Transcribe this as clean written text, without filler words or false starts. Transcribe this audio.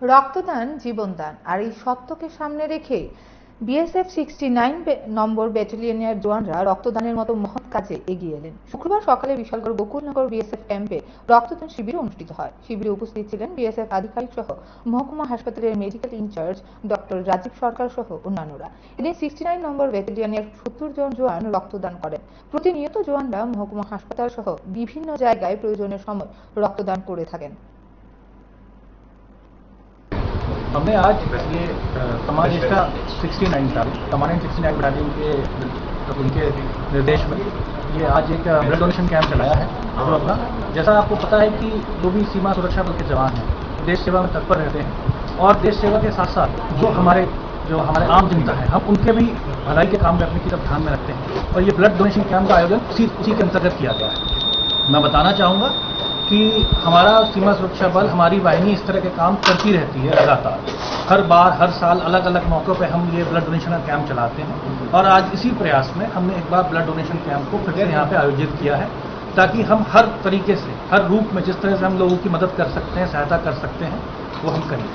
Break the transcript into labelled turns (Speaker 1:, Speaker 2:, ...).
Speaker 1: রক্তদান জীবনদান, আর এই সত্যকে সামনে রেখে বিএসএফ 69 নম্বর ব্যাটালিয়নের জওয়ানরা রক্তদানের মতো মহৎ কাজে এগিয়ে এলেন। শুক্রবার সকালে বিশালগড় গোকুলনগর বিএসএফ ক্যাম্পে রক্তদান শিবির অনুষ্ঠিত হয়। শিবিরে উপস্থিত ছিলেন বিএসএফ আধিকারিক সহ মহকুমা হাসপাতালের মেডিকেল ইনচার্জ ডক্টর রাজীব সরকার সহ অন্যান্যরা। এদিন 69 নম্বর ব্যাটালিয়নের 70 জন জওয়ান রক্তদান করেন। প্রতিনিয়ত জওয়ানরা মহকুমা হাসপাতাল সহ বিভিন্ন জায়গায় প্রয়োজনের সময় রক্তদান করে থাকেন।
Speaker 2: हमने आज ये कमांड इसका 69 था, कमांडेंट 69 बटालियन के उनके निर्देश में ये आज एक ब्लड डोनेशन कैंप चलाया है। जो अपना जैसा आपको पता है कि जो भी सीमा सुरक्षा बल के जवान हैं देश सेवा में तत्पर रहते हैं, और देश सेवा के साथ साथ जो हमारे आम जनता है, हम उनके भी भलाई के काम करने की तरफ ध्यान में रखते हैं। और ये ब्लड डोनेशन कैंप का आयोजन उसी के अंतर्गत किया गया है। मैं बताना चाहूँगा कि हमारा सीमा सुरक्षा बल, हमारी वाहिनी इस तरह के काम करती रहती है लगातार। हर बार हर साल अलग अलग मौक़ों पे हम ये ब्लड डोनेशन कैंप चलाते हैं, और आज इसी प्रयास में हमने एक बार ब्लड डोनेशन कैंप को फिर से यहाँ पे आयोजित किया है, ताकि हम हर तरीके से, हर रूप में जिस तरह से हम लोगों की मदद कर सकते हैं, सहायता कर सकते हैं, वो हम करें।